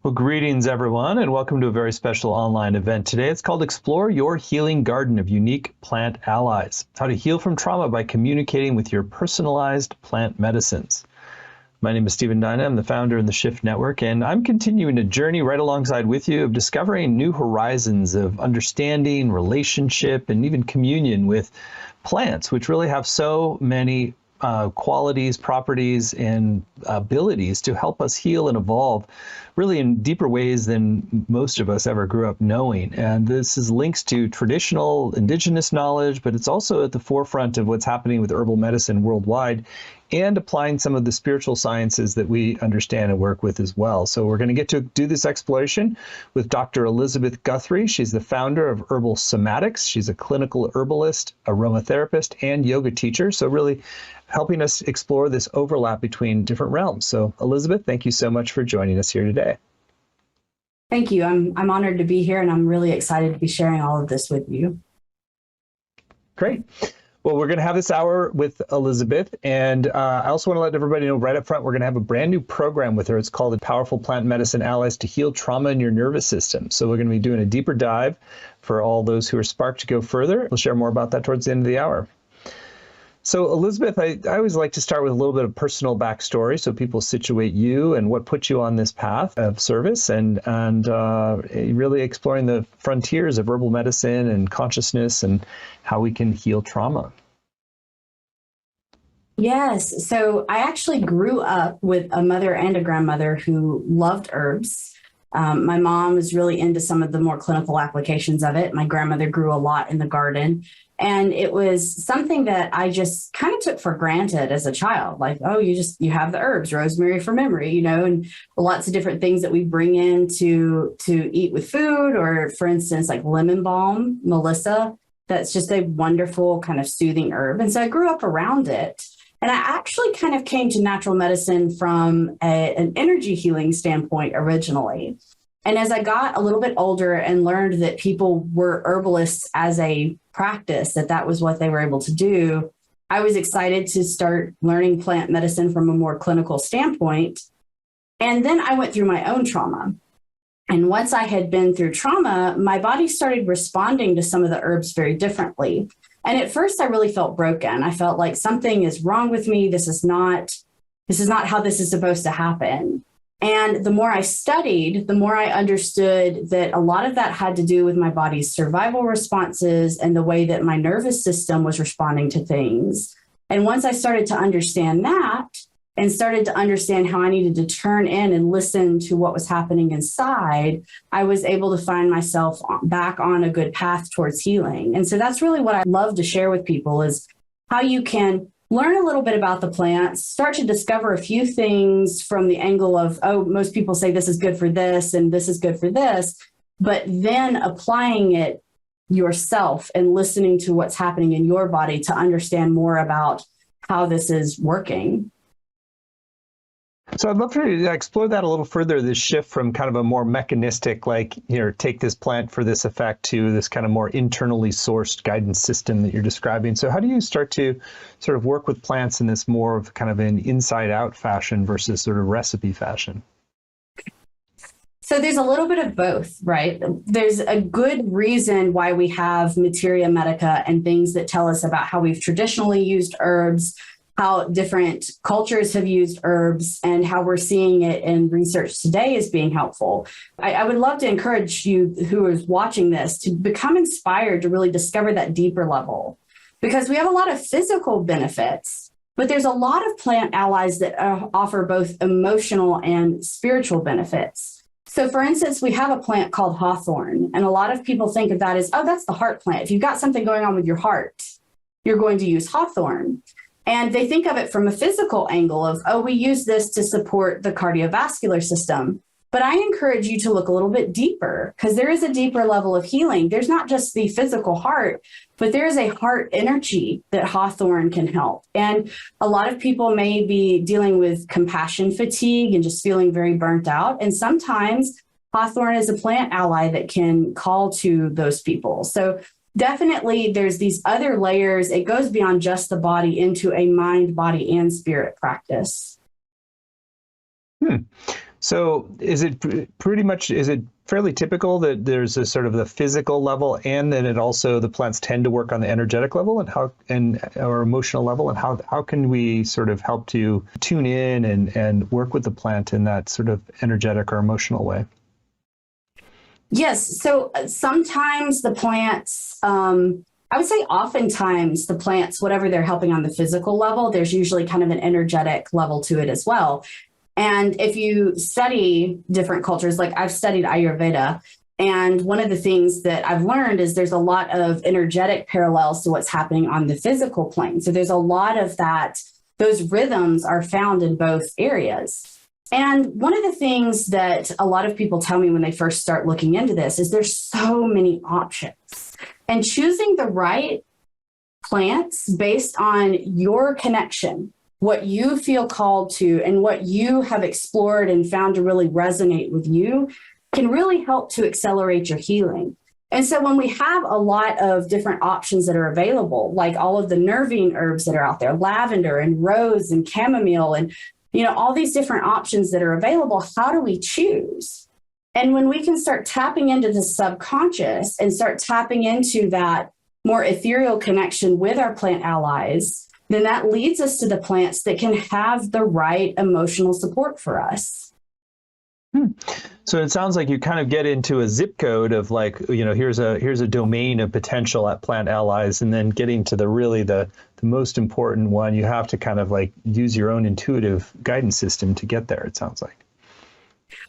Well, greetings, everyone, and welcome to a very special online event today. It's called Explore Your Healing Garden of Unique Plant Allies, how to heal from trauma by communicating with your personalized plant medicines. My name is Stephen Dyna. I'm the founder of the Shift Network, and I'm continuing a journey right alongside with you of discovering new horizons of understanding, relationship, and even communion with plants, which really have so many qualities, properties, and abilities to help us heal and evolve really in deeper ways than most of us ever grew up knowing. And this is links to traditional indigenous knowledge, but it's also at the forefront of what's happening with herbal medicine worldwide and applying some of the spiritual sciences that we understand and work with as well. So we're going to get to do this exploration with Dr. Elizabeth Guthrie. She's the founder of Herbal Somatics. She's a clinical herbalist, aromatherapist, and yoga teacher. So really helping us explore this overlap between different realms. So Elizabeth, thank you so much for joining us here today. Thank you. I'm honored to be here, and I'm really excited to be sharing all of this with you. Great. Well, we're going to have this hour with Elizabeth, and I also want to let everybody know right up front, we're going to have a brand new program with her. It's called the Powerful Plant Medicine Allies to Heal Trauma in Your Nervous System. So we're going to be doing a deeper dive for all those who are sparked to go further. We'll share more about that towards the end of the hour. So Elizabeth, I always like to start with a little bit of personal backstory so people situate you and what put you on this path of service and really exploring the frontiers of herbal medicine and consciousness and how we can heal trauma. Yes. So I actually grew up with a mother and a grandmother who loved herbs. My mom was really into some of the more clinical applications of it. My grandmother grew a lot in the garden. And it was something that I just kind of took for granted as a child. Like, oh, you have the herbs, rosemary for memory, and lots of different things that we bring in to eat with food, or for instance, like lemon balm, Melissa, that's just a wonderful kind of soothing herb. And so I grew up around it. And I actually kind of came to natural medicine from an energy healing standpoint originally. And as I got a little bit older and learned that people were herbalists as a practice, that was what they were able to do, I was excited to start learning plant medicine from a more clinical standpoint. And then I went through my own trauma. And once I had been through trauma, my body started responding to some of the herbs very differently. And at first, I really felt broken. I felt like something is wrong with me. This is not how this is supposed to happen. And the more I studied, the more I understood that a lot of that had to do with my body's survival responses and the way that my nervous system was responding to things. And once I started to understand that and started to understand how I needed to turn in and listen to what was happening inside, I was able to find myself back on a good path towards healing. And so that's really what I love to share with people, is how you can learn a little bit about the plants, start to discover a few things from the angle of, oh, most people say this is good for this and this is good for this, but then applying it yourself and listening to what's happening in your body to understand more about how this is working. So I'd love for you to explore that a little further, this shift from kind of a more mechanistic, like, take this plant for this effect, to this kind of more internally sourced guidance system that you're describing. So how do you start to sort of work with plants in this more of kind of an inside out fashion versus sort of recipe fashion? So there's a little bit of both, right? There's a good reason why we have materia medica and things that tell us about how we've traditionally used herbs, how different cultures have used herbs, and how we're seeing it in research today as being helpful. I would love to encourage you who is watching this to become inspired to really discover that deeper level, because we have a lot of physical benefits, but there's a lot of plant allies that offer both emotional and spiritual benefits. So for instance, we have a plant called hawthorn, and a lot of people think of that as, oh, that's the heart plant. If you've got something going on with your heart, you're going to use hawthorn. And they think of it from a physical angle of, oh, we use this to support the cardiovascular system. But I encourage you to look a little bit deeper, because there is a deeper level of healing. There's not just the physical heart, but there is a heart energy that hawthorn can help. And a lot of people may be dealing with compassion fatigue and just feeling very burnt out. And sometimes hawthorn is a plant ally that can call to those people. So definitely there's these other layers. It goes beyond just the body into a mind, body, and spirit practice. So is it pretty much, is it fairly typical that there's a sort of the physical level, and then it also, the plants tend to work on the energetic level or emotional level, and how can we sort of help to tune in and work with the plant in that sort of energetic or emotional way? Yes. So sometimes the plants, I would say oftentimes the plants, whatever they're helping on the physical level, there's usually kind of an energetic level to it as well. And if you study different cultures, like I've studied Ayurveda, and one of the things that I've learned is there's a lot of energetic parallels to what's happening on the physical plane. So there's a lot of that, those rhythms are found in both areas. And one of the things that a lot of people tell me when they first start looking into this is there's so many options. And choosing the right plants based on your connection, what you feel called to, and what you have explored and found to really resonate with you, can really help to accelerate your healing. And so when we have a lot of different options that are available, like all of the nervine herbs that are out there, lavender and rose and chamomile and all these different options that are available, how do we choose? And when we can start tapping into the subconscious and start tapping into that more ethereal connection with our plant allies, then that leads us to the plants that can have the right emotional support for us. So it sounds like you kind of get into a zip code of like, here's a domain of potential at plant allies, and then getting to the most important one, you have to kind of like use your own intuitive guidance system to get there, it sounds like.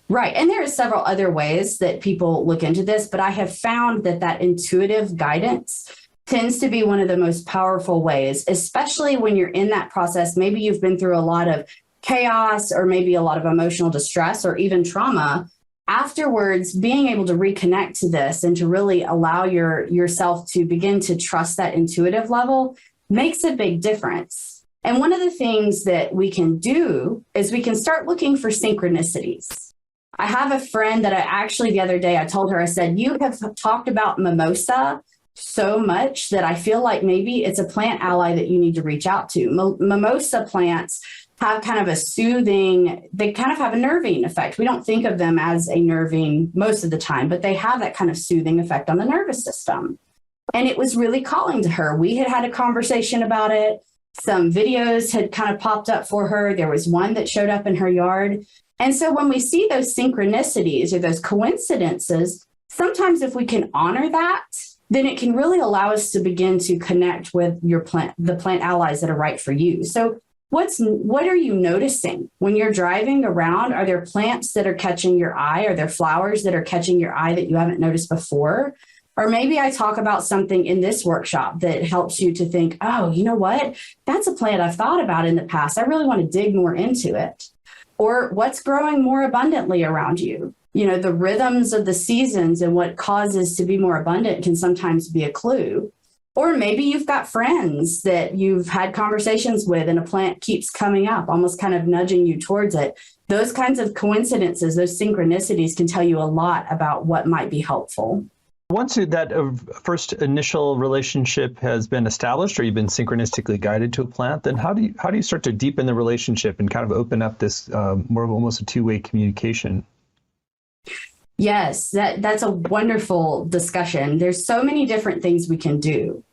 Right. And there are several other ways that people look into this, but I have found that intuitive guidance tends to be one of the most powerful ways, especially when you're in that process. Maybe you've been through a lot of chaos or maybe a lot of emotional distress or even trauma. Afterwards, being able to reconnect to this and to really allow yourself to begin to trust that intuitive level makes a big difference. And one of the things that we can do is we can start looking for synchronicities. I have a friend that the other day, I told her, I said, you have talked about mimosa so much that I feel like maybe it's a plant ally that you need to reach out to. Mimosa plants have kind of they kind of have a nervine effect. We don't think of them as a nervine most of the time, but they have that kind of soothing effect on the nervous system. And it was really calling to her. We had a conversation about it. Some videos had kind of popped up for her. There was one that showed up in her yard. And so when we see those synchronicities or those coincidences, sometimes if we can honor that, then it can really allow us to begin to connect with the plant allies that are right for you. So what are you noticing when you're driving around? Are there plants that are catching your eye? Are there flowers that are catching your eye that you haven't noticed before? Or maybe I talk about something in this workshop that helps you to think, oh, you know what? That's a plant I've thought about in the past. I really want to dig more into it. Or what's growing more abundantly around you? The rhythms of the seasons and what causes to be more abundant can sometimes be a clue. Or maybe you've got friends that you've had conversations with and a plant keeps coming up, almost kind of nudging you towards it. Those kinds of coincidences, those synchronicities can tell you a lot about what might be helpful. Once that first initial relationship has been established, or you've been synchronistically guided to a plant, then how do you start to deepen the relationship and kind of open up this more of almost a two-way communication? Yes, that's a wonderful discussion. There's so many different things we can do.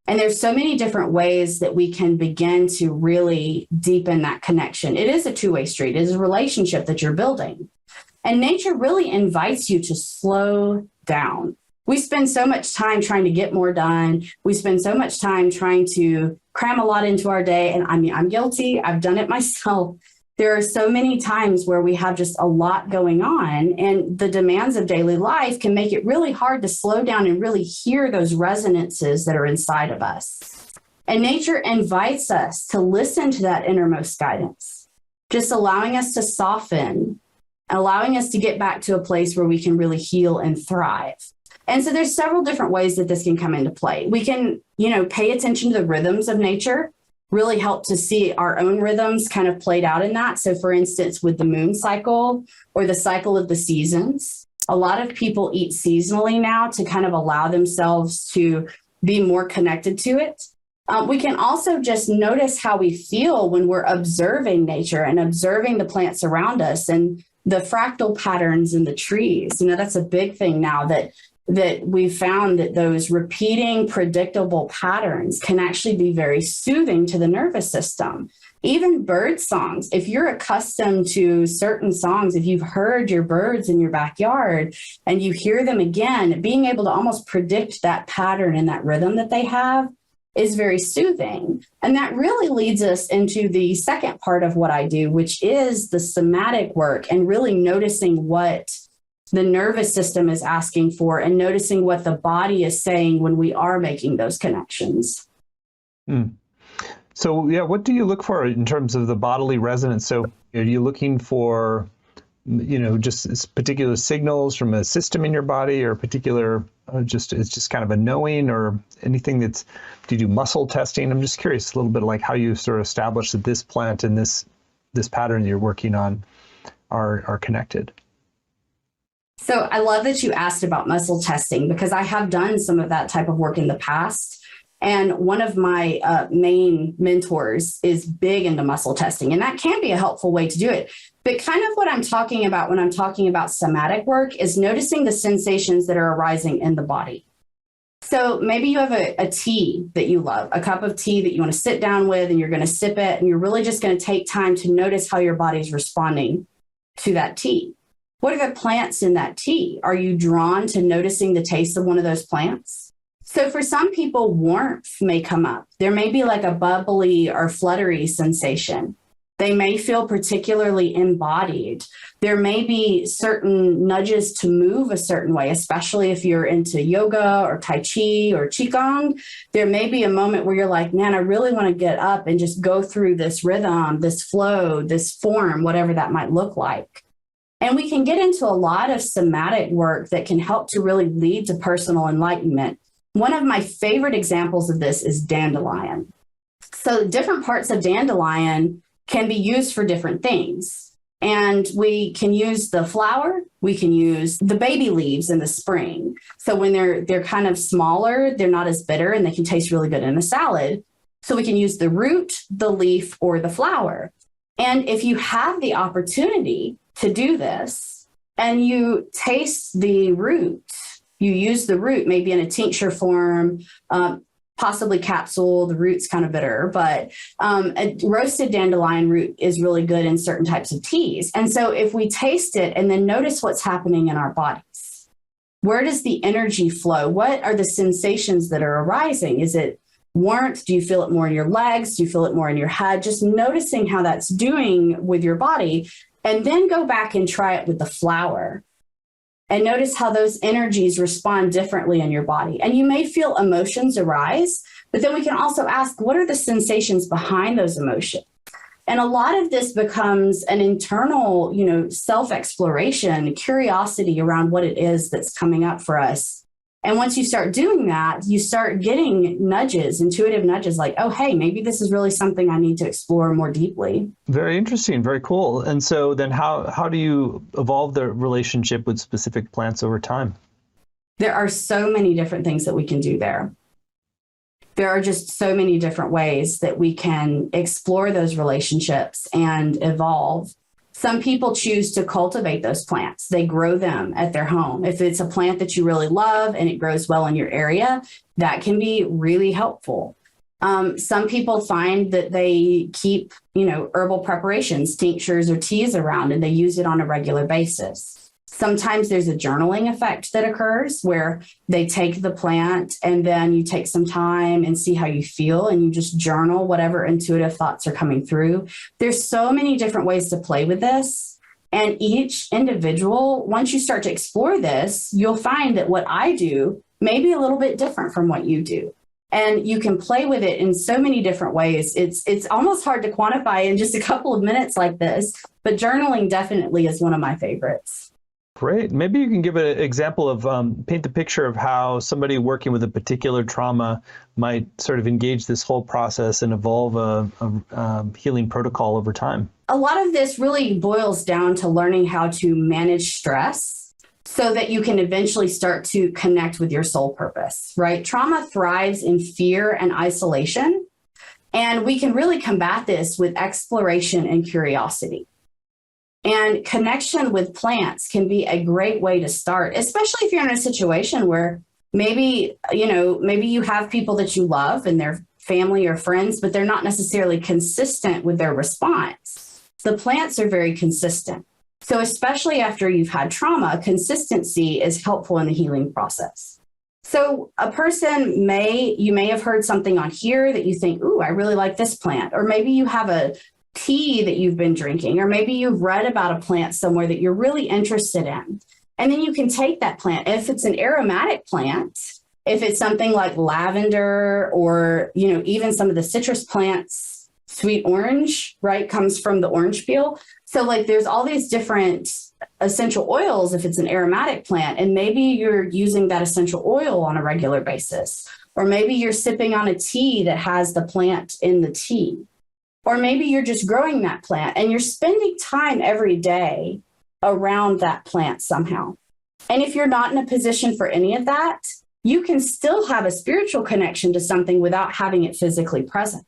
And there's so many different ways that we can begin to really deepen that connection. It is a two-way street. It is a relationship that you're building. And nature really invites you to slow down. We spend so much time trying to get more done. We spend so much time trying to cram a lot into our day. And I mean, I'm guilty. I've done it myself. There are so many times where we have just a lot going on, and the demands of daily life can make it really hard to slow down and really hear those resonances that are inside of us. And nature invites us to listen to that innermost guidance, just allowing us to soften, allowing us to get back to a place where we can really heal and thrive. And so there's several different ways that this can come into play. We can, pay attention to the rhythms of nature, really help to see our own rhythms kind of played out in that. So for instance, with the moon cycle or the cycle of the seasons, A lot of people eat seasonally now to kind of allow themselves to be more connected to it. We can also just notice how we feel when we're observing nature and observing the plants around us and the fractal patterns in the trees. That's a big thing now that we've found that those repeating predictable patterns can actually be very soothing to the nervous system. Even bird songs, if you're accustomed to certain songs, if you've heard your birds in your backyard and you hear them again, being able to almost predict that pattern and that rhythm that they have is very soothing. And that really leads us into the second part of what I do, which is the somatic work and really noticing what the nervous system is asking for and noticing what the body is saying when we are making those connections. So, yeah, what do you look for in terms of the bodily resonance? So are you looking for, just particular signals from a system in your body or particular, it's just kind of a knowing or anything do you do muscle testing? I'm just curious a little bit like how you sort of establish that this plant and this pattern you're working on are connected. So I love that you asked about muscle testing because I have done some of that type of work in the past. And one of my main mentors is big into muscle testing, and that can be a helpful way to do it. But kind of what I'm talking about when I'm talking about somatic work is noticing the sensations that are arising in the body. So maybe you have a tea that you love, a cup of tea that you want to sit down with, and you're going to sip it, and you're really just going to take time to notice how your body's responding to that tea. What are the plants in that tea? Are you drawn to noticing the taste of one of those plants? So for some people, warmth may come up. There may be like a bubbly or fluttery sensation. They may feel particularly embodied. There may be certain nudges to move a certain way, especially if you're into yoga or Tai Chi or Qigong. There may be a moment where you're like, man, I really want to get up and just go through this rhythm, this flow, this form, whatever that might look like. And we can get into a lot of somatic work that can help to really lead to personal enlightenment. One of my favorite examples of this is dandelion. So different parts of dandelion can be used for different things. And we can use the flower, we can use the baby leaves in the spring. So when they're kind of smaller, they're not as bitter and they can taste really good in a salad. So we can use the root, the leaf, or the flower. And if you have the opportunity to do this and you taste the root, you use the root maybe in a tincture form, possibly capsule. The root's kind of bitter, but a roasted dandelion root is really good in certain types of teas. And so if we taste it and then notice what's happening in our bodies, where does the energy flow? What are the sensations that are arising? Is it warmth? Do you feel it more in your legs? Do you feel it more in your head? Just noticing how that's doing with your body, and then go back and try it with the flower. And notice how those energies respond differently in your body. And you may feel emotions arise, but then we can also ask, what are the sensations behind those emotions? And a lot of this becomes an internal, self-exploration, curiosity around what it is that's coming up for us. And once you start doing that, you start getting nudges, intuitive nudges like, oh, hey, maybe this is really something I need to explore more deeply. Very interesting, very cool. And so then how do you evolve the relationship with specific plants over time? There are so many different things that we can do there. There are just so many different ways that we can explore those relationships and evolve. Some people choose to cultivate those plants. They grow them at their home. If it's a plant that you really love and it grows well in your area, that can be really helpful. Some people find that they keep, herbal preparations, tinctures or teas around, and they use it on a regular basis. Sometimes there's a journaling effect that occurs where they take the plant and then you take some time and see how you feel and you just journal whatever intuitive thoughts are coming through. There's so many different ways to play with this. And each individual, once you start to explore this, you'll find that what I do may be a little bit different from what you do. And you can play with it in so many different ways. It's almost hard to quantify in just a couple of minutes like this, but journaling definitely is one of my favorites. Great. Maybe you can give an example of, paint the picture of how somebody working with a particular trauma might sort of engage this whole process and evolve a healing protocol over time. A lot of this really boils down to learning how to manage stress so that you can eventually start to connect with your soul purpose, right? Trauma thrives in fear and isolation. And we can really combat this with exploration and curiosity. And connection with plants can be a great way to start, especially if you're in a situation where maybe you have people that you love and they're family or friends, but they're not necessarily consistent with their response. The plants are very consistent. So especially after you've had trauma, consistency is helpful in the healing process. So a person you may have heard something on here that you think, ooh, I really like this plant. Or maybe you have a tea that you've been drinking, or maybe you've read about a plant somewhere that you're really interested in. And then you can take that plant. If it's an aromatic plant, if it's something like lavender or, even some of the citrus plants, sweet orange, right, comes from the orange peel. So like there's all these different essential oils if it's an aromatic plant, and maybe you're using that essential oil on a regular basis, or maybe you're sipping on a tea that has the plant in the tea, or maybe you're just growing that plant and you're spending time every day around that plant somehow. And if you're not in a position for any of that, you can still have a spiritual connection to something without having it physically present.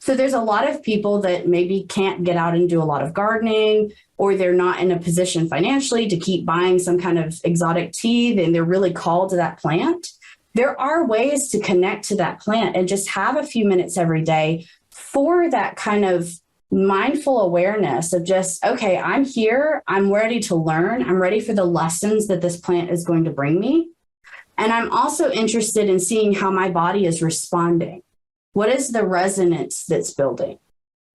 So there's a lot of people that maybe can't get out and do a lot of gardening, or they're not in a position financially to keep buying some kind of exotic tea, then they're really called to that plant. There are ways to connect to that plant and just have a few minutes every day for that kind of mindful awareness of just, okay, I'm here, I'm ready to learn, I'm ready for the lessons that this plant is going to bring me. And I'm also interested in seeing how my body is responding. What is the resonance that's building?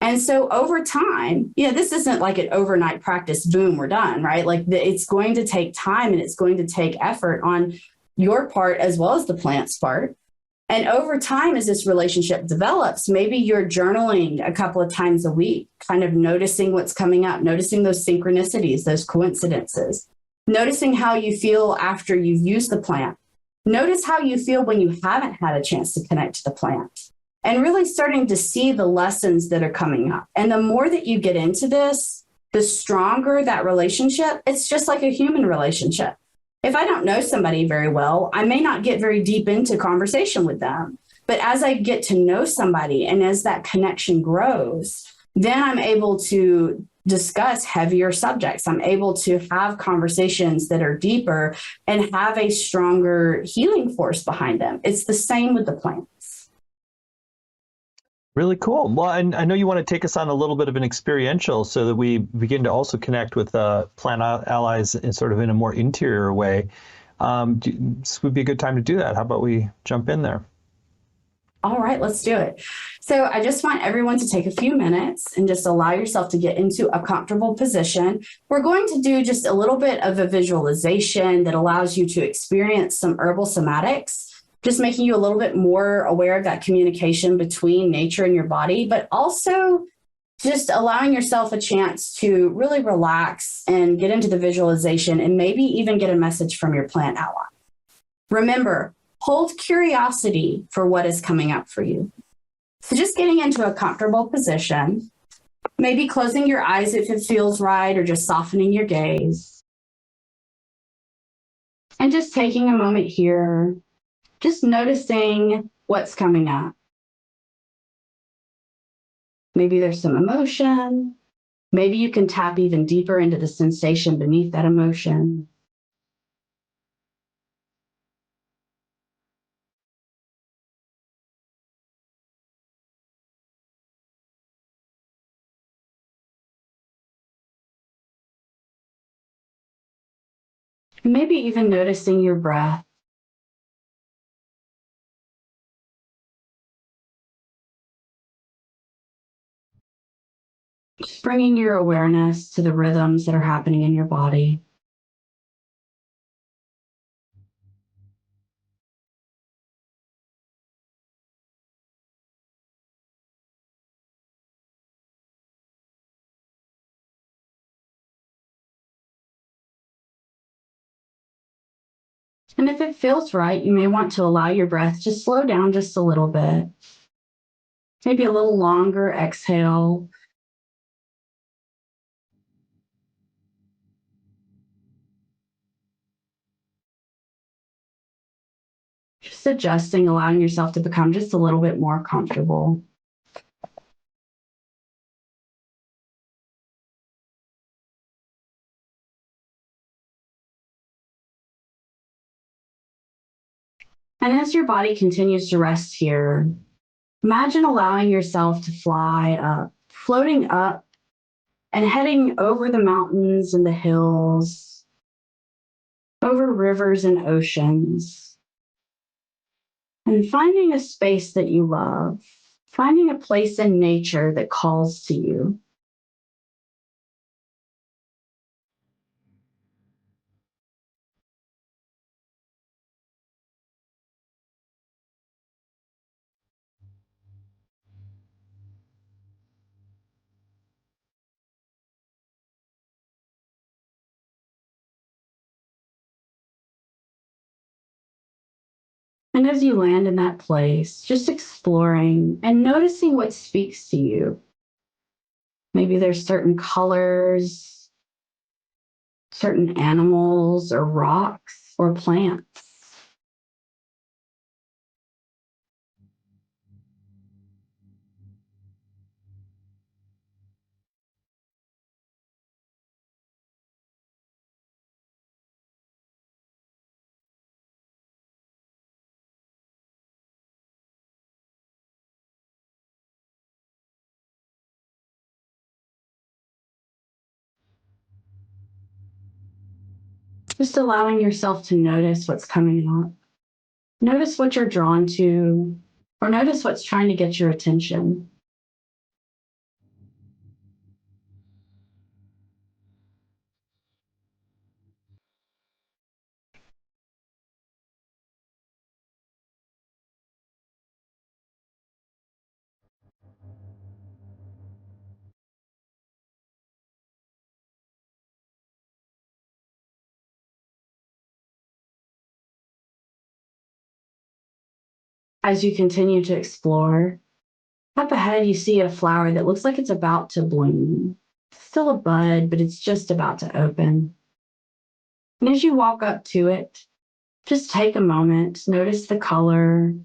And so over time, this isn't like an overnight practice, boom, we're done, right? Like it's going to take time and it's going to take effort on your part as well as the plant's part. And over time, as this relationship develops, maybe you're journaling a couple of times a week, kind of noticing what's coming up, noticing those synchronicities, those coincidences, noticing how you feel after you've used the plant. Notice how you feel when you haven't had a chance to connect to the plant, and really starting to see the lessons that are coming up. And the more that you get into this, the stronger that relationship. It's just like a human relationship. If I don't know somebody very well, I may not get very deep into conversation with them. But as I get to know somebody and as that connection grows, then I'm able to discuss heavier subjects. I'm able to have conversations that are deeper and have a stronger healing force behind them. It's the same with the plants. Really cool. Well, I know you want to take us on a little bit of an experiential so that we begin to also connect with plant allies in sort of in a more interior way. This would be a good time to do that. How about we jump in there? All right, let's do it. So I just want everyone to take a few minutes and just allow yourself to get into a comfortable position. We're going to do just a little bit of a visualization that allows you to experience some herbal somatics, just making you a little bit more aware of that communication between nature and your body, but also just allowing yourself a chance to really relax and get into the visualization and maybe even get a message from your plant ally. Remember, hold curiosity for what is coming up for you. So just getting into a comfortable position, maybe closing your eyes if it feels right, or just softening your gaze. And just taking a moment here, just noticing what's coming up. Maybe there's some emotion. Maybe you can tap even deeper into the sensation beneath that emotion. And maybe even noticing your breath. Just bringing your awareness to the rhythms that are happening in your body. And if it feels right, you may want to allow your breath to slow down just a little bit. Maybe a little longer exhale. adjusting, allowing yourself to become just a little bit more comfortable. And as your body continues to rest here, imagine allowing yourself to fly up, floating up and heading over the mountains and the hills, over rivers and oceans, and finding a space that you love, finding a place in nature that calls to you. And as you land in that place, just exploring and noticing what speaks to you. Maybe there's certain colors, certain animals or rocks or plants. Just allowing yourself to notice what's coming up. Notice what you're drawn to, or notice what's trying to get your attention. As you continue to explore, up ahead you see a flower that looks like it's about to bloom. It's still a bud, but it's just about to open. And as you walk up to it, just take a moment, notice the color,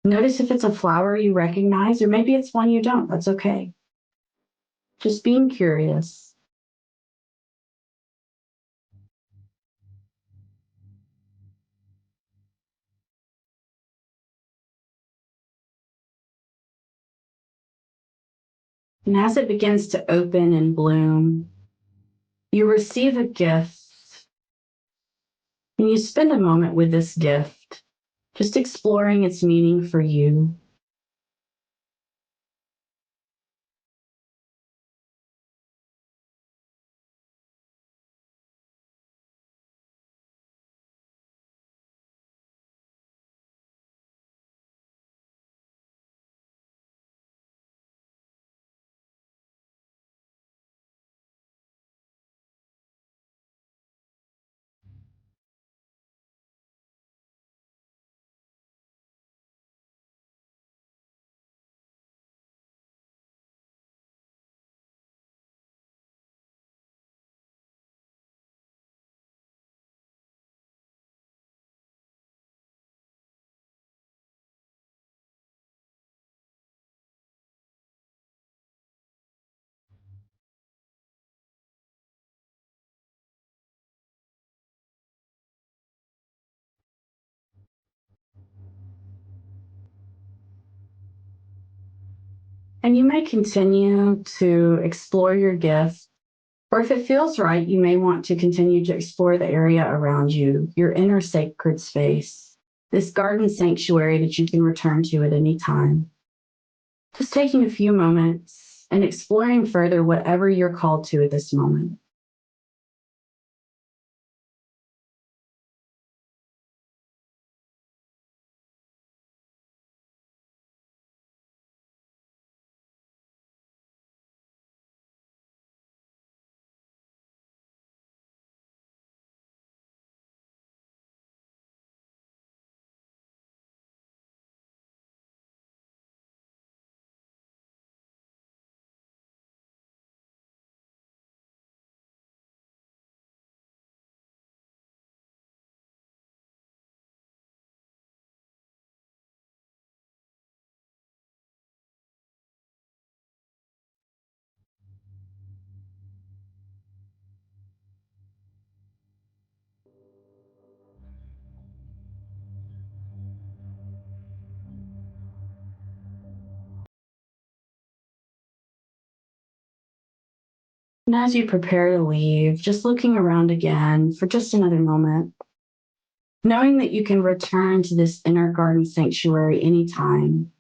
notice if it's a flower you recognize, or maybe it's one you don't. That's okay. Just being curious. And as it begins to open and bloom, you receive a gift. And you spend a moment with this gift, just exploring its meaning for you. And you may continue to explore your gift, or if it feels right, you may want to continue to explore the area around you, your inner sacred space, this garden sanctuary that you can return to at any time. Just taking a few moments and exploring further whatever you're called to at this moment. And as you prepare to leave, just looking around again for just another moment, knowing that you can return to this inner garden sanctuary anytime.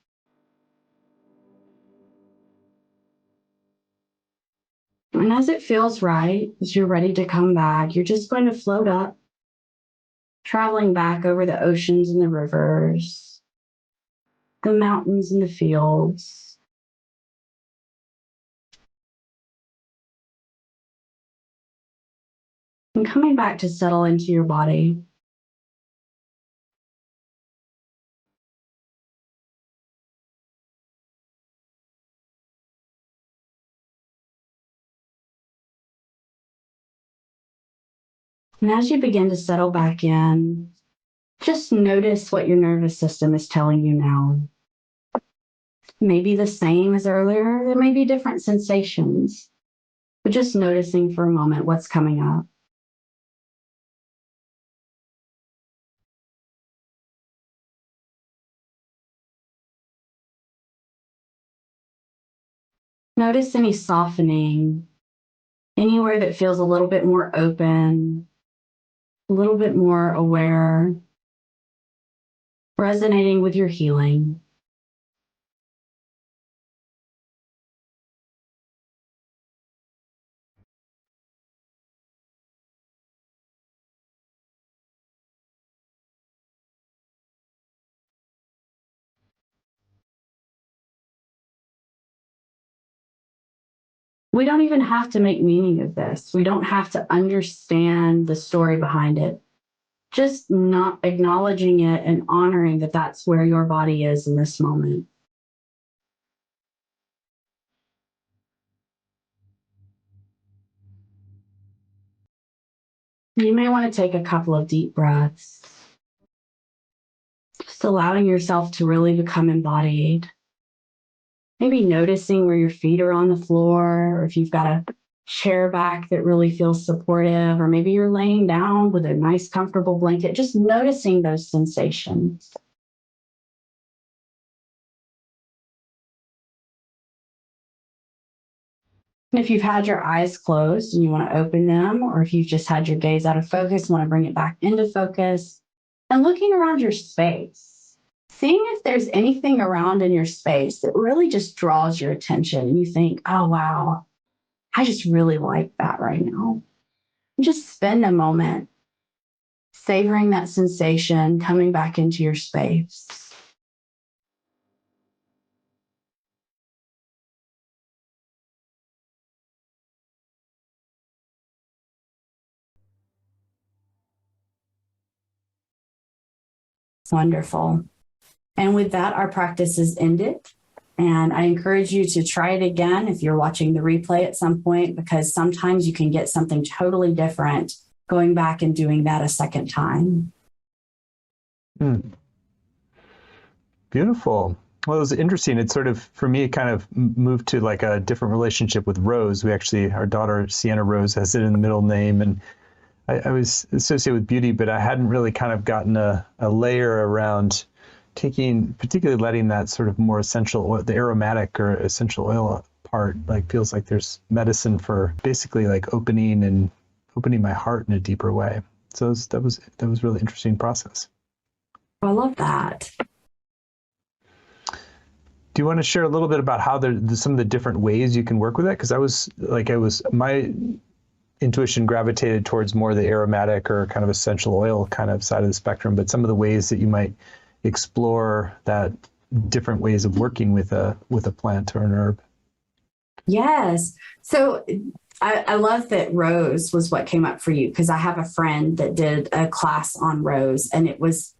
And as it feels right, as you're ready to come back, you're just going to float up, traveling back over the oceans and the rivers, the mountains and the fields. And coming back to settle into your body. And as you begin to settle back in, just notice what your nervous system is telling you now. Maybe the same as earlier, there may be different sensations, but just noticing for a moment what's coming up. Notice any softening, anywhere that feels a little bit more open, a little bit more aware, resonating with your healing. We don't even have to make meaning of this. We don't have to understand the story behind it. Just not acknowledging it and honoring that that's where your body is in this moment. You may want to take a couple of deep breaths, just allowing yourself to really become embodied. Maybe noticing where your feet are on the floor, or if you've got a chair back that really feels supportive, or maybe you're laying down with a nice, comfortable blanket, just noticing those sensations. And if you've had your eyes closed and you want to open them, or if you've just had your gaze out of focus, want to bring it back into focus, and looking around your space, seeing if there's anything around in your space that really just draws your attention and you think, oh, wow, I just really like that right now. And just spend a moment savoring that sensation, coming back into your space. Wonderful. And with that, our practice is ended. And I encourage you to try it again if you're watching the replay at some point, because sometimes you can get something totally different going back and doing that a second time. Beautiful. Well, it was interesting. It sort of, for me, it kind of moved to like a different relationship with Rose. We actually, our daughter, Sienna Rose, has it in the middle name. And I was associated with beauty, but I hadn't really kind of gotten a layer around taking, particularly letting that sort of more essential oil, the aromatic or essential oil part, like feels like there's medicine for basically like opening my heart in a deeper way. So that was really interesting process. I love that. Do you want to share a little bit about how some of the different ways you can work with that? Because my intuition gravitated towards more the aromatic or kind of essential oil kind of side of the spectrum, but some of the ways that you might explore that different ways of working with a plant or an herb. Yes. So I love that rose was what came up for you, because I have a friend that did a class on rose and it was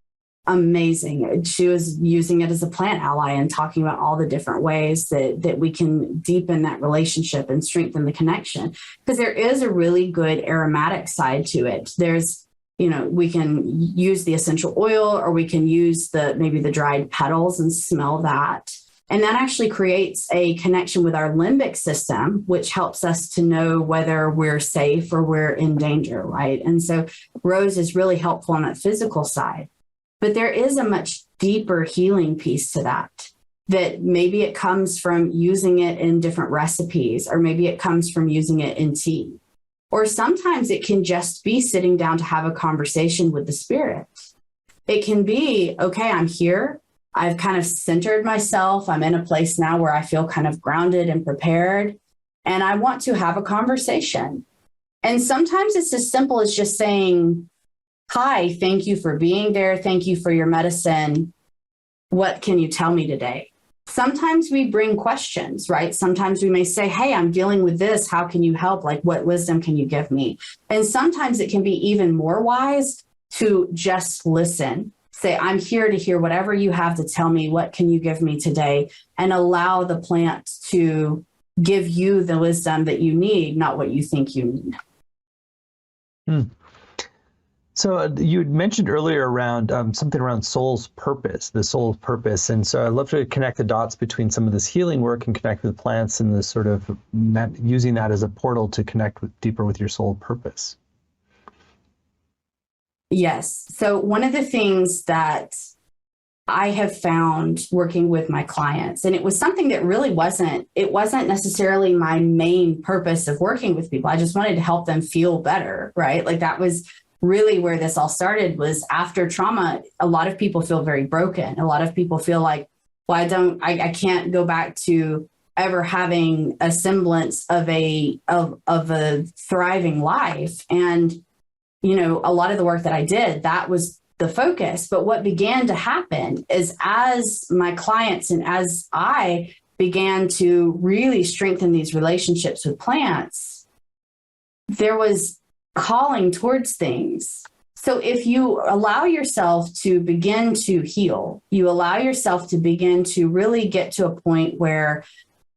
amazing. She was using it as a plant ally and talking about all the different ways that we can deepen that relationship and strengthen the connection, because there is a really good aromatic side to it. There's, we can use the essential oil, or we can use maybe the dried petals and smell that. And that actually creates a connection with our limbic system, which helps us to know whether we're safe or we're in danger, right? And so rose is really helpful on that physical side. But there is a much deeper healing piece to that. that maybe it comes from using it in different recipes, or maybe it comes from using it in tea. Or sometimes it can just be sitting down to have a conversation with the spirit. It can be, okay, I'm here. I've kind of centered myself. I'm in a place now where I feel kind of grounded and prepared, and I want to have a conversation. And sometimes it's as simple as just saying, hi, thank you for being there. Thank you for your medicine. What can you tell me today? Sometimes we bring questions, right? Sometimes we may say, hey, I'm dealing with this. How can you help? Like, what wisdom can you give me? And sometimes it can be even more wise to just listen. Say, I'm here to hear whatever you have to tell me. What can you give me today? And allow the plant to give you the wisdom that you need, not what you think you need. So you had mentioned earlier around something around soul's purpose, the soul's purpose. And so I'd love to connect the dots between some of this healing work and connect with plants and this sort of using that as a portal to connect deeper with your soul purpose. Yes. So one of the things that I have found working with my clients, and it was something that really wasn't necessarily my main purpose of working with people. I just wanted to help them feel better, right? Like that was really where this all started. Was after trauma, a lot of people feel very broken. A lot of people feel like, well, I can't go back to ever having a semblance of a thriving life. And, you know, a lot of the work that I did, that was the focus. But what began to happen is as my clients and as I began to really strengthen these relationships with plants, there was calling towards things. So if you allow yourself to begin to heal, you allow yourself to begin to really get to a point where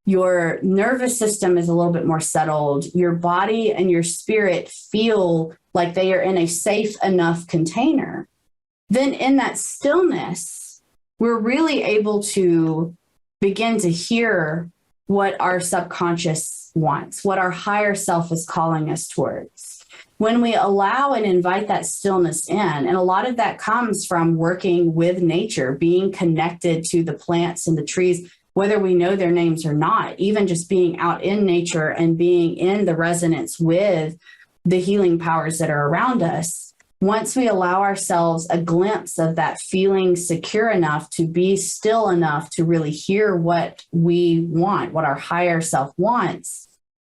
your nervous system is a little bit more settled, your body and your spirit feel like they are in a safe enough container, then in that stillness, we're really able to begin to hear what our subconscious wants, what our higher self is calling us towards. When we allow and invite that stillness in, and a lot of that comes from working with nature, being connected to the plants and the trees, whether we know their names or not, even just being out in nature and being in the resonance with the healing powers that are around us. Once we allow ourselves a glimpse of that feeling secure enough to be still enough to really hear what we want, what our higher self wants,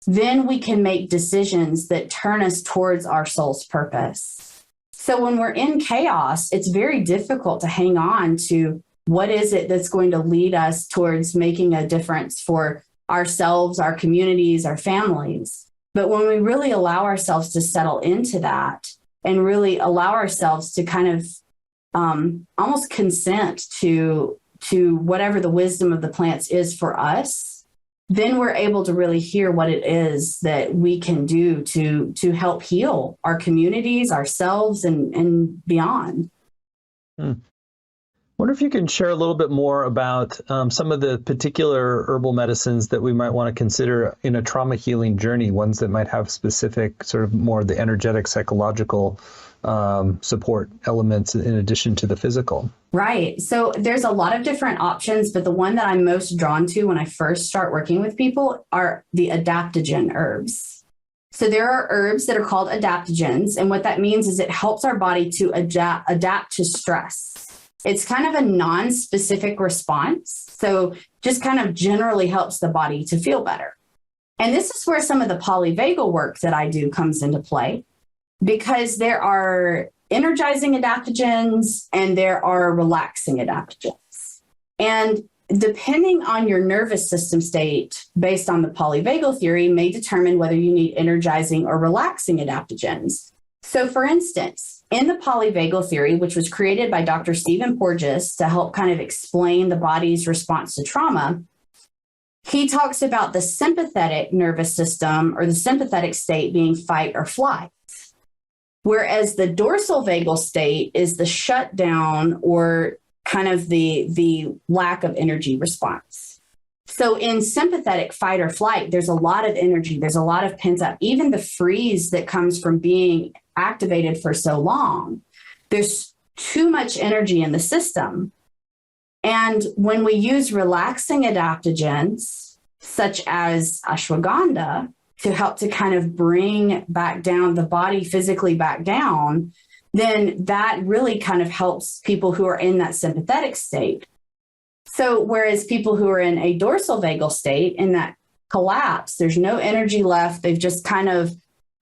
then we can make decisions that turn us towards our soul's purpose. So when we're in chaos, it's very difficult to hang on to what is it that's going to lead us towards making a difference for ourselves, our communities, our families. But when we really allow ourselves to settle into that and really allow ourselves to kind of almost consent to whatever the wisdom of the plants is for us, then we're able to really hear what it is that we can do to help heal our communities, ourselves, and beyond. Wonder if you can share a little bit more about some of the particular herbal medicines that we might want to consider in a trauma healing journey, ones that might have specific sort of more the energetic, psychological support elements in addition to the physical. Right. So there's a lot of different options, but the one that I'm most drawn to when I first start working with people are the adaptogen herbs. So there are herbs that are called adaptogens. And what that means is it helps our body to adapt to stress. It's kind of a non-specific response. So just kind of generally helps the body to feel better. And this is where some of the polyvagal work that I do comes into play, because there are energizing adaptogens and there are relaxing adaptogens. And depending on your nervous system state, based on the polyvagal theory, may determine whether you need energizing or relaxing adaptogens. So for instance, in the polyvagal theory, which was created by Dr. Stephen Porges to help kind of explain the body's response to trauma, he talks about the sympathetic nervous system or the sympathetic state being fight or flight, whereas the dorsal vagal state is the shutdown or kind of the lack of energy response. So in sympathetic fight or flight, there's a lot of energy. There's a lot of pent up, even the freeze that comes from being activated for so long. There's too much energy in the system. And when we use relaxing adaptogens, such as ashwagandha, to help to kind of bring back down the body physically back down, then that really kind of helps people who are in that sympathetic state. So whereas people who are in a dorsal vagal state, in that collapse, there's no energy left. They've just kind of,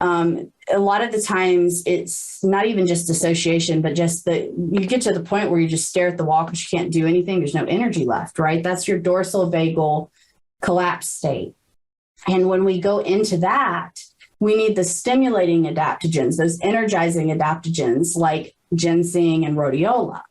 a lot of the times it's not even just dissociation, but just that you get to the point where you just stare at the wall because you can't do anything. There's no energy left, right? That's your dorsal vagal collapse state. And when we go into that, we need the stimulating adaptogens, those energizing adaptogens like ginseng and rhodiola.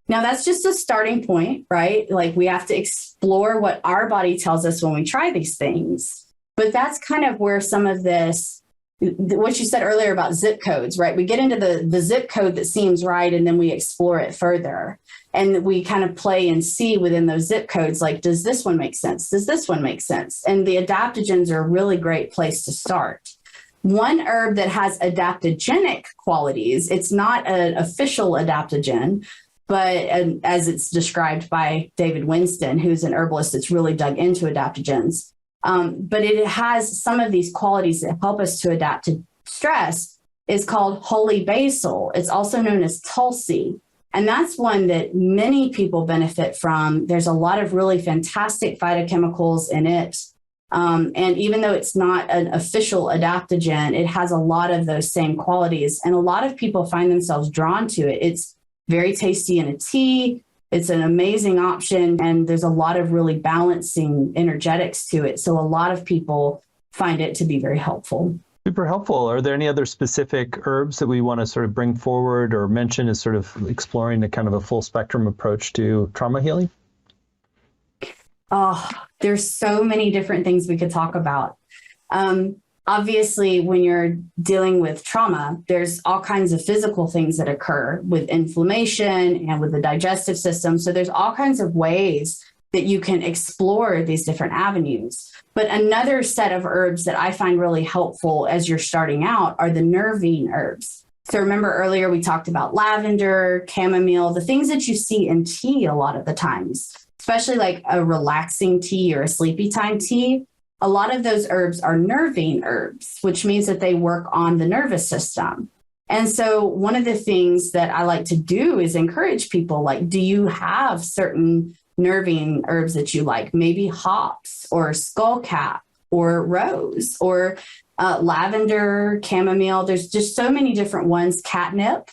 Now, that's just a starting point, right? Like we have to explore what our body tells us when we try these things. But that's kind of where some of this, what you said earlier about zip codes, right? We get into the zip code that seems right, and then we explore it further. And we kind of play and see within those zip codes, like, does this one make sense? Does this one make sense? And the adaptogens are a really great place to start. One herb that has adaptogenic qualities, it's not an official adaptogen, but as it's described by David Winston, who's an herbalist that's really dug into adaptogens, but it has some of these qualities that help us to adapt to stress, is called holy basil. It's also known as tulsi. And that's one that many people benefit from. There's a lot of really fantastic phytochemicals in it. And even though it's not an official adaptogen, it has a lot of those same qualities. And a lot of people find themselves drawn to it. It's very tasty in a tea. It's an amazing option. And there's a lot of really balancing energetics to it. So a lot of people find it to be very helpful. Super helpful. Are there any other specific herbs that we want to sort of bring forward or mention as sort of exploring a kind of a full spectrum approach to trauma healing? Oh, there's so many different things we could talk about. Obviously, when you're dealing with trauma, there's all kinds of physical things that occur with inflammation and with the digestive system. So there's all kinds of ways that you can explore these different avenues. But another set of herbs that I find really helpful as you're starting out are the nervine herbs. So remember earlier we talked about lavender, chamomile, the things that you see in tea a lot of the times, especially like a relaxing tea or a sleepy time tea. A lot of those herbs are nervine herbs, which means that they work on the nervous system. And so one of the things that I like to do is encourage people, like, do you have certain nervine herbs that you like? Maybe hops or skullcap or rose or lavender, chamomile. There's just so many different ones. Catnip,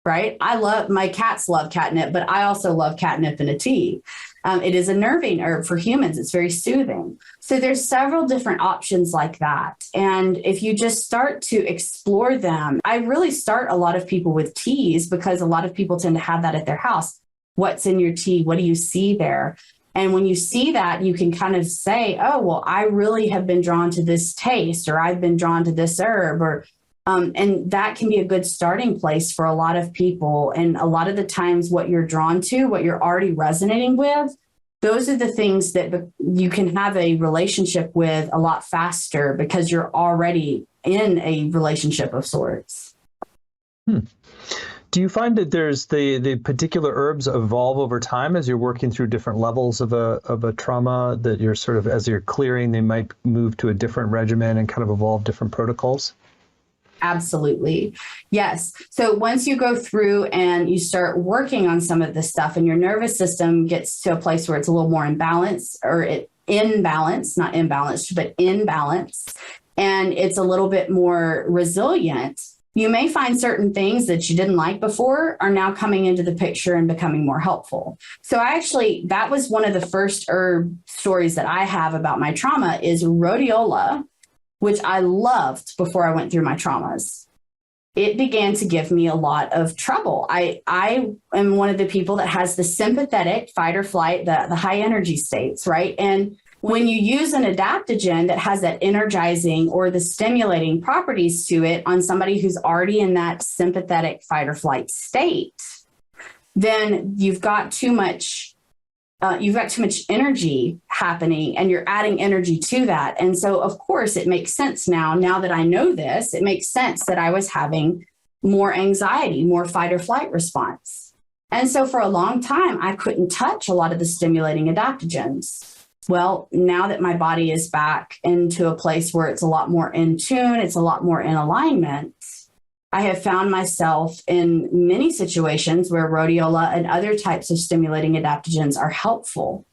right? My cats love catnip, but I also love catnip in a tea. It is a nervine herb for humans. It's very soothing. So there's several different options like that. And if you just start to explore them, I really start a lot of people with teas because a lot of people tend to have that at their house. What's in your tea? What do you see there? And when you see that, you can kind of say, oh, well, I really have been drawn to this taste, or I've been drawn to this herb, or and that can be a good starting place for a lot of people. And a lot of the times what you're drawn to, what you're already resonating with, those are the things that you can have a relationship with a lot faster because you're already in a relationship of sorts. Do you find that there's the particular herbs evolve over time as you're working through different levels of a trauma, that you're sort of, as you're clearing, they might move to a different regimen and kind of evolve different protocols? Absolutely. Yes. So once you go through and you start working on some of this stuff and your nervous system gets to a place where it's a little more imbalanced, or in balance, not imbalanced, but in balance, and it's a little bit more resilient, you may find certain things that you didn't like before are now coming into the picture and becoming more helpful. So that was one of the first herb stories that I have about my trauma is rhodiola, which I loved before I went through my traumas. It began to give me a lot of trouble. I am one of the people that has the sympathetic fight or flight, the high energy states, right? And when you use an adaptogen that has that energizing or the stimulating properties to it on somebody who's already in that sympathetic fight or flight state, then you've got too much energy happening and you're adding energy to that. And so, of course, it makes sense now that I know this, it makes sense that I was having more anxiety, more fight or flight response. And so for a long time, I couldn't touch a lot of the stimulating adaptogens. Well, now that my body is back into a place where it's a lot more in tune, it's a lot more in alignment, I have found myself in many situations where rhodiola and other types of stimulating adaptogens are helpful.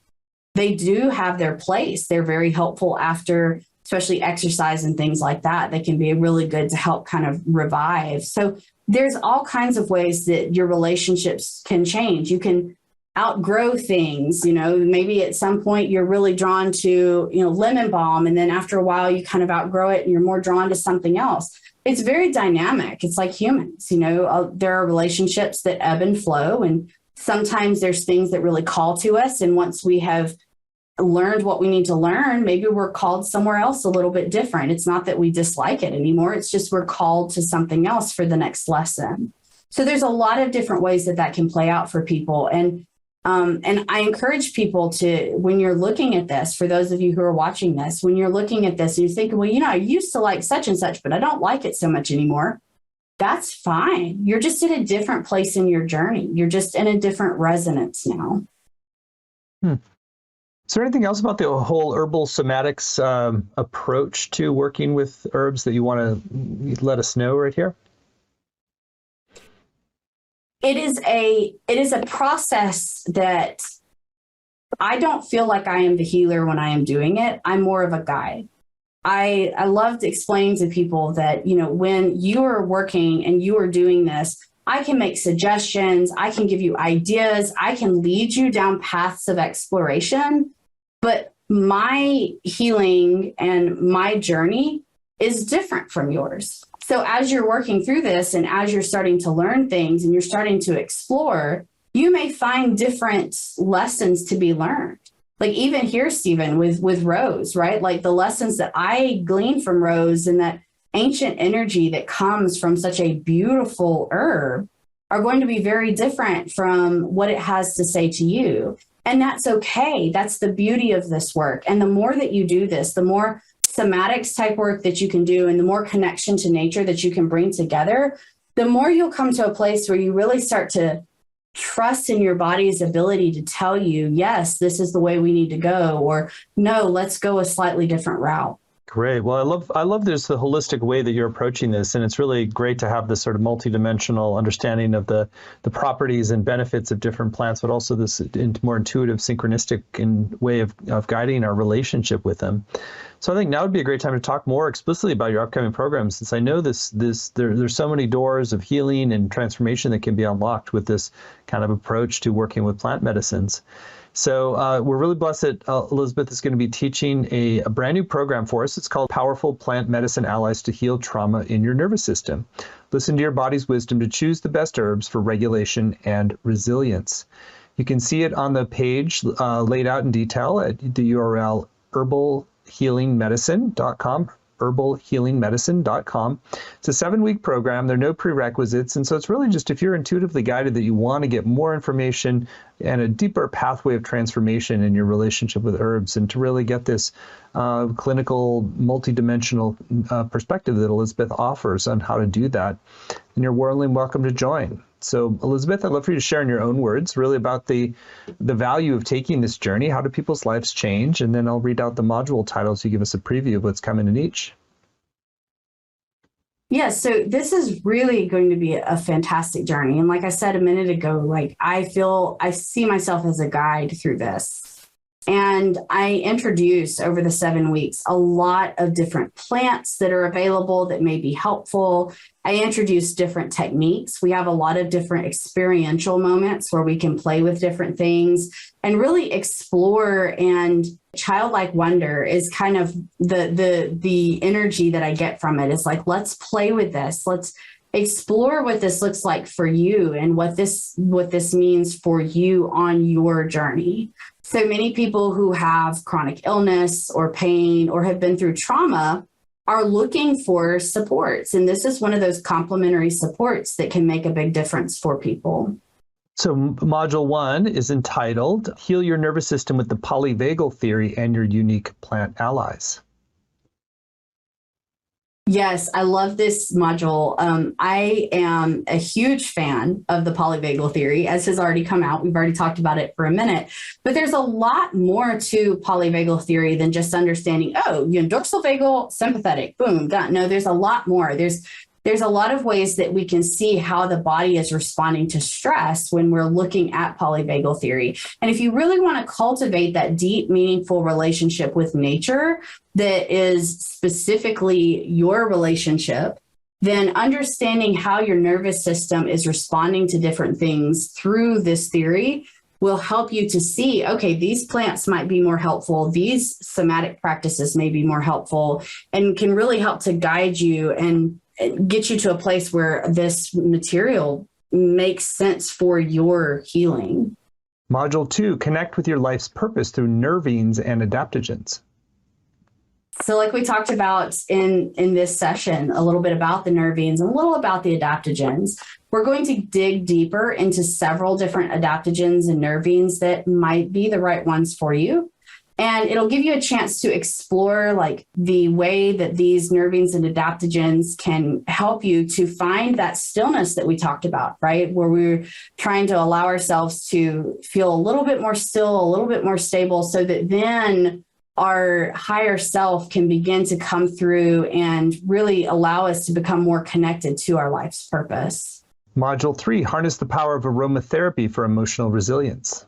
They do have their place. They're very helpful after, especially exercise and things like that. They can be really good to help kind of revive. So there's all kinds of ways that your relationships can change. You can outgrow things, maybe at some point you're really drawn to, lemon balm. And then after a while, you kind of outgrow it and you're more drawn to something else. It's very dynamic. It's like humans, there are relationships that ebb and flow. And sometimes there's things that really call to us. And once we have learned what we need to learn, maybe we're called somewhere else a little bit different. It's not that we dislike it anymore. It's just we're called to something else for the next lesson. So there's a lot of different ways that can play out for people. And I encourage people to, when you're looking at this, for those of you who are watching this, when you're looking at this and you're thinking, well, I used to like such and such, but I don't like it so much anymore. That's fine. You're just at a different place in your journey. You're just in a different resonance now. Is there anything else about the whole herbal somatics approach to working with herbs that you want to let us know right here? It is a process that I don't feel like I am the healer when I am doing it. I'm more of a guide. I love to explain to people that, when you are working and you are doing this, I can make suggestions, I can give you ideas, I can lead you down paths of exploration, but my healing and my journey is different from yours. So as you're working through this and as you're starting to learn things and you're starting to explore, you may find different lessons to be learned. Like even here, Stephen, with Rose, right? Like the lessons that I glean from Rose and that ancient energy that comes from such a beautiful herb are going to be very different from what it has to say to you. And that's okay. That's the beauty of this work. And the more that you do this, the more somatics type work that you can do and the more connection to nature that you can bring together, the more you'll come to a place where you really start to trust in your body's ability to tell you, yes, this is the way we need to go, or no, let's go a slightly different route. Great. Well, I love this the holistic way that you're approaching this, and it's really great to have this sort of multidimensional understanding of the properties and benefits of different plants, but also this more intuitive, synchronistic way of guiding our relationship with them. So I think now would be a great time to talk more explicitly about your upcoming programs, since I know there's so many doors of healing and transformation that can be unlocked with this kind of approach to working with plant medicines. So we're really blessed that Elizabeth is going to be teaching a brand new program for us. It's called Powerful Plant Medicine Allies to Heal Trauma in Your Nervous System. Listen to your body's wisdom to choose the best herbs for regulation and resilience. You can see it on the page laid out in detail at the URL herbalhealingmedicine.com. herbalhealingmedicine.com. It's a 7-week program. There are no prerequisites. And so it's really just if you're intuitively guided that you want to get more information and a deeper pathway of transformation in your relationship with herbs and to really get this clinical, multidimensional perspective that Elizabeth offers on how to do that. And you're warmly welcome to join. So Elizabeth, I'd love for you to share in your own words really about the value of taking this journey. How do people's lives change? And then I'll read out the module titles to give us a preview of what's coming in each. Yeah, so this is really going to be a fantastic journey. And like I said a minute ago, like I see myself as a guide through this. And I introduce over the 7 weeks a lot of different plants that are available that may be helpful. I introduce different techniques. We have a lot of different experiential moments where we can play with different things and really explore, and childlike wonder is kind of the energy that I get from it. It's like, let's play with this. Let's explore what this looks like for you and what this means for you on your journey. So many people who have chronic illness or pain or have been through trauma are looking for supports. And this is one of those complementary supports that can make a big difference for people. So module 1 is entitled Heal Your Nervous System with the Polyvagal Theory and Your Unique Plant Allies. Yes, I love this module. I am a huge fan of the polyvagal theory, as has already come out. We've already talked about it for a minute, but there's a lot more to polyvagal theory than just understanding, oh, dorsal vagal, sympathetic, boom, got. No, there's a lot more. There's a lot of ways that we can see how the body is responding to stress when we're looking at polyvagal theory. And if you really want to cultivate that deep, meaningful relationship with nature that is specifically your relationship, then understanding how your nervous system is responding to different things through this theory will help you to see, okay, these plants might be more helpful. These somatic practices may be more helpful, and can really help to guide you and get you to a place where this material makes sense for your healing. Module 2, connect with your life's purpose through nervines and adaptogens. So like we talked about in this session, a little bit about the nervines and a little about the adaptogens, we're going to dig deeper into several different adaptogens and nervines that might be the right ones for you. And it'll give you a chance to explore like the way that these nervines and adaptogens can help you to find that stillness that we talked about, right? Where we're trying to allow ourselves to feel a little bit more still, a little bit more stable, so that then our higher self can begin to come through and really allow us to become more connected to our life's purpose. Module 3, harness the power of aromatherapy for emotional resilience.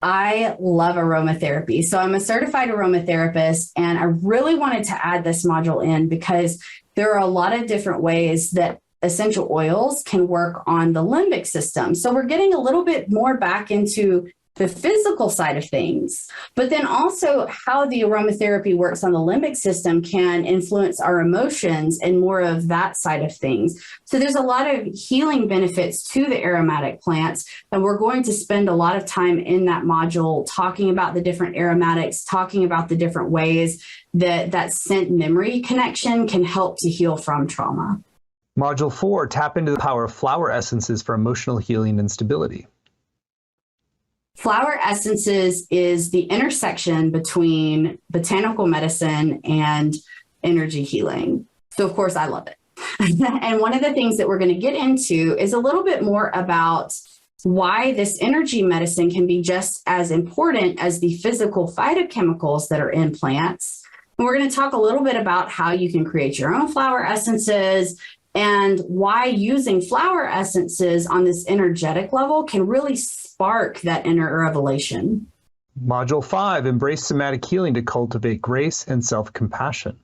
I love aromatherapy. So I'm a certified aromatherapist, and I really wanted to add this module in because there are a lot of different ways that essential oils can work on the limbic system. So we're getting a little bit more back into the physical side of things, but then also how the aromatherapy works on the limbic system can influence our emotions and more of that side of things. So there's a lot of healing benefits to the aromatic plants, and we're going to spend a lot of time in that module talking about the different aromatics, talking about the different ways that that scent memory connection can help to heal from trauma. Module 4, tap into the power of flower essences for emotional healing and stability. Flower essences is the intersection between botanical medicine and energy healing. So, of course, I love it. And one of the things that we're going to get into is a little bit more about why this energy medicine can be just as important as the physical phytochemicals that are in plants. And we're going to talk a little bit about how you can create your own flower essences and why using flower essences on this energetic level can really spark that inner revelation. Module 5, embrace somatic healing to cultivate grace and self-compassion.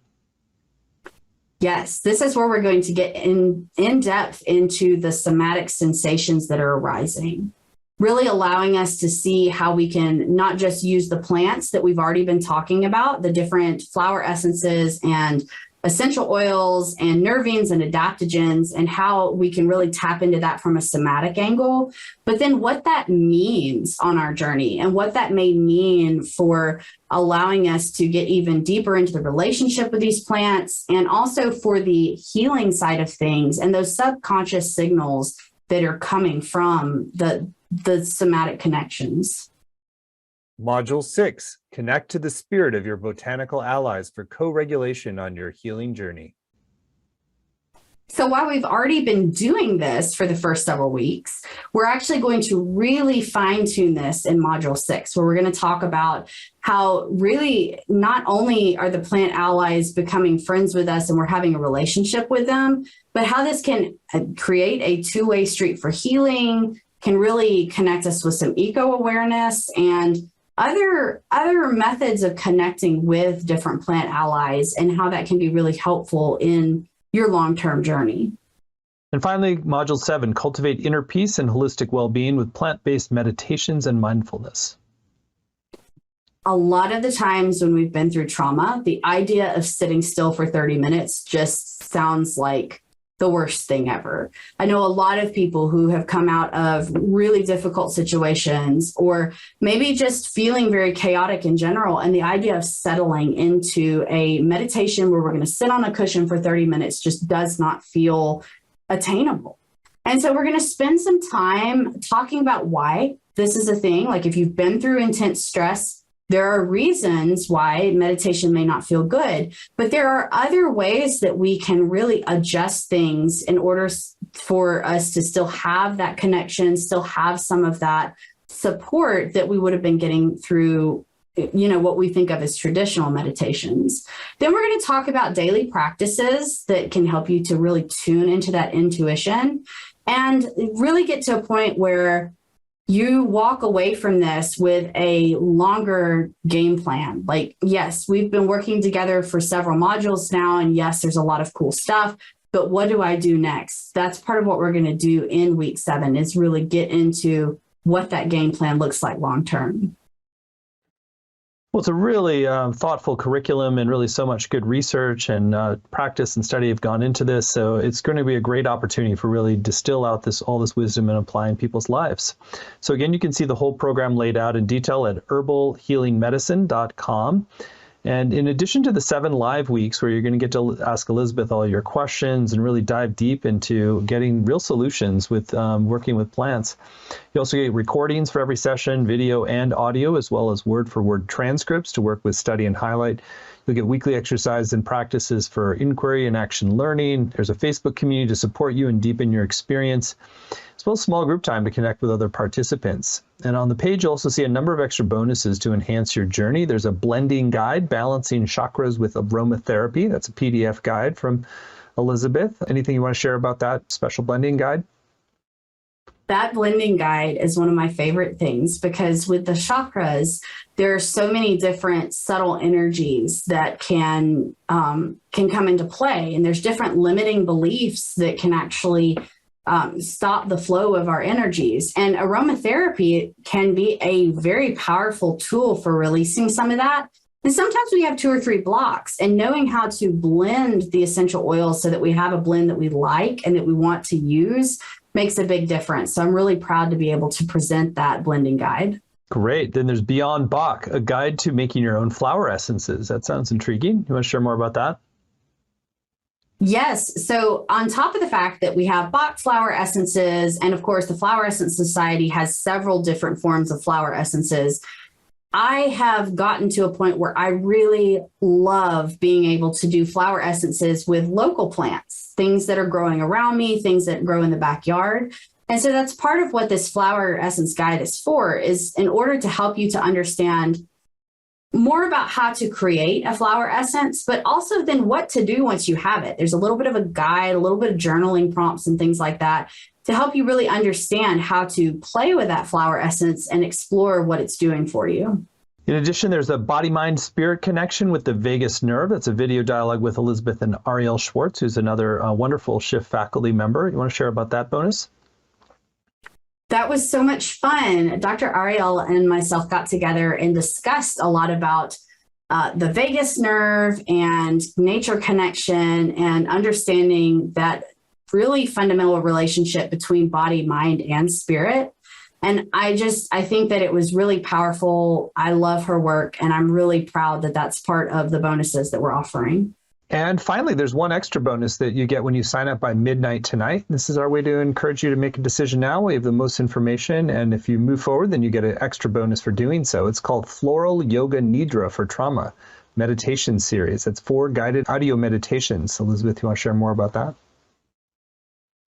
Yes, this is where we're going to get in depth into the somatic sensations that are arising, really allowing us to see how we can not just use the plants that we've already been talking about, the different flower essences and essential oils and nervines and adaptogens, and how we can really tap into that from a somatic angle, but then what that means on our journey and what that may mean for allowing us to get even deeper into the relationship with these plants, and also for the healing side of things and those subconscious signals that are coming from the somatic connections. Module 6, connect to the spirit of your botanical allies for co-regulation on your healing journey. So while we've already been doing this for the first several weeks, we're actually going to really fine-tune this in Module 6, where we're going to talk about how really not only are the plant allies becoming friends with us and we're having a relationship with them, but how this can create a two-way street for healing, can really connect us with some eco-awareness and other methods of connecting with different plant allies, and how that can be really helpful in your long-term journey. And finally, Module 7, cultivate inner peace and holistic well-being with plant-based meditations and mindfulness. A lot of the times when we've been through trauma, the idea of sitting still for 30 minutes just sounds like the worst thing ever. I know a lot of people who have come out of really difficult situations, or maybe just feeling very chaotic in general, and the idea of settling into a meditation where we're going to sit on a cushion for 30 minutes just does not feel attainable. And so we're going to spend some time talking about why this is a thing. Like if you've been through intense stress, There are reasons why meditation may not feel good, but there are other ways that we can really adjust things in order for us to still have that connection, still have some of that support that we would have been getting through, what we think of as traditional meditations. Then we're going to talk about daily practices that can help you to really tune into that intuition and really get to a point where you walk away from this with a longer game plan. Like, yes, we've been working together for several modules now, and yes, there's a lot of cool stuff, but what do I do next? That's part of what we're going to do in week 7 is really get into what that game plan looks like long term. Well, it's a really thoughtful curriculum, and really so much good research and practice and study have gone into this. So it's going to be a great opportunity for really distill out all this wisdom and apply in people's lives. So again, you can see the whole program laid out in detail at herbalhealingmedicine.com. And in addition to the 7 live weeks where you're going to get to ask Elizabeth all your questions and really dive deep into getting real solutions with working with plants, you also get recordings for every session, video and audio, as well as word-for-word transcripts to work with, study, and highlight. You'll get weekly exercises and practices for inquiry and action learning. There's a Facebook community to support you and deepen your experience, as well as small group time to connect with other participants. And on the page, you'll also see a number of extra bonuses to enhance your journey. There's a blending guide, Balancing Chakras with Aromatherapy. That's a PDF guide from Elizabeth. Anything you want to share about that special blending guide? That blending guide is one of my favorite things because with the chakras, there are so many different subtle energies that can come into play. And there's different limiting beliefs that can actually stop the flow of our energies. And aromatherapy can be a very powerful tool for releasing some of that. And sometimes we have 2 or 3 blocks, and knowing how to blend the essential oils so that we have a blend that we like and that we want to use makes a big difference. So I'm really proud to be able to present that blending guide. Great. Then there's Beyond Bach, a guide to making your own flower essences. That sounds intriguing. You want to share more about that? Yes. So on top of the fact that we have Bach flower essences, and of course the Flower Essence Society has several different forms of flower essences, I have gotten to a point where I really love being able to do flower essences with local plants, things that are growing around me, things that grow in the backyard. And so that's part of what this flower essence guide is for, is in order to help you to understand more about how to create a flower essence, but also then what to do once you have it. There's a little bit of a guide, a little bit of journaling prompts and things like that to help you really understand how to play with that flower essence and explore what it's doing for you. In addition, there's a body-mind-spirit connection with the vagus nerve. That's a video dialogue with Elizabeth and Ariel Schwartz, who's another wonderful Shift faculty member. You want to share about that bonus? That was so much fun. Dr. Ariel and myself got together and discussed a lot about the vagus nerve and nature connection and understanding that really fundamental relationship between body, mind, and spirit. And I think that it was really powerful. I love her work, and I'm really proud that that's part of the bonuses that we're offering. And finally, there's one extra bonus that you get when you sign up by midnight tonight. This is our way to encourage you to make a decision now. We have the most information, and if you move forward, then you get an extra bonus for doing so. It's called Floral Yoga Nidra for Trauma Meditation Series. It's 4 guided audio meditations. Elizabeth, you want to share more about that?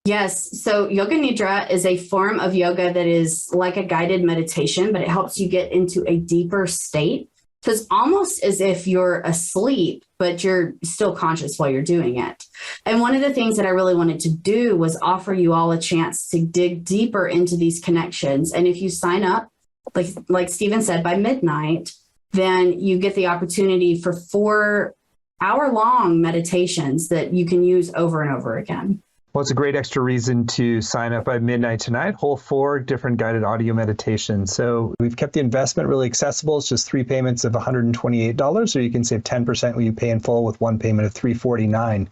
Yes. So Yoga Nidra is a form of yoga that is like a guided meditation, but it helps you get into a deeper state. So it's almost as if you're asleep, but you're still conscious while you're doing it. And one of the things that I really wanted to do was offer you all a chance to dig deeper into these connections. And if you sign up, like Stephen said, by midnight, then you get the opportunity for 4-hour-long meditations that you can use over and over again. Well, it's a great extra reason to sign up by midnight tonight. Whole 4 different guided audio meditations. So we've kept the investment really accessible. It's just 3 payments of $128, or you can save 10% when you pay in full with 1 payment of $349. I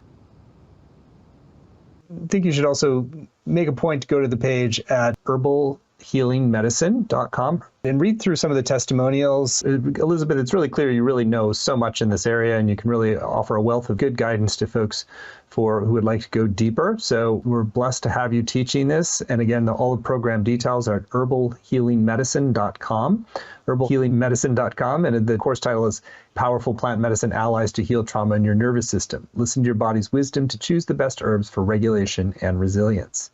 think you should also make a point to go to the page at herbalhealingmedicine.com, and read through some of the testimonials. Elizabeth, it's really clear you really know so much in this area, and you can really offer a wealth of good guidance to folks who would like to go deeper. So we're blessed to have you teaching this. And again, all the program details are at herbalhealingmedicine.com, herbalhealingmedicine.com. And the course title is Powerful Plant Medicine Allies to Heal Trauma in Your Nervous System. Listen to your body's wisdom to choose the best herbs for regulation and resilience.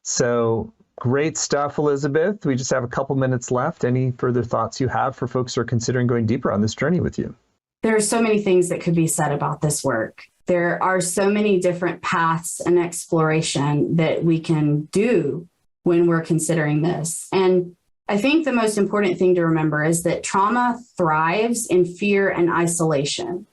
So great stuff, Elizabeth. We just have a couple minutes left. Any further thoughts you have for folks who are considering going deeper on this journey with you? There are so many things that could be said about this work. There are so many different paths and exploration that we can do when we're considering this. And I think the most important thing to remember is that trauma thrives in fear and isolation.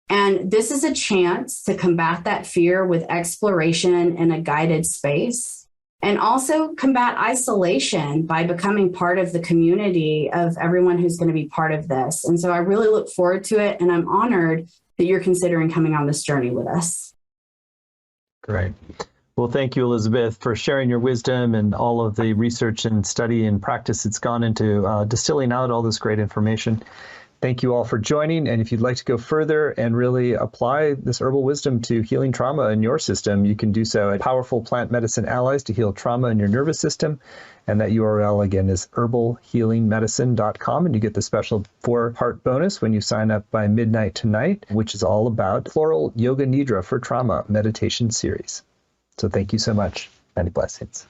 And this is a chance to combat that fear with exploration in a guided space, and also combat isolation by becoming part of the community of everyone who's going to be part of this. And so I really look forward to it, and I'm honored that you're considering coming on this journey with us. Great. Well, thank you, Elizabeth, for sharing your wisdom and all of the research and study and practice that's gone into distilling out all this great information. Thank you all for joining. And if you'd like to go further and really apply this herbal wisdom to healing trauma in your system, you can do so at Powerful Plant Medicine Allies to Heal Trauma in Your Nervous System. And that URL again is herbalhealingmedicine.com. And you get the special 4-part bonus when you sign up by midnight tonight, which is all about Floral Yoga Nidra for Trauma meditation series. So thank you so much. Many blessings.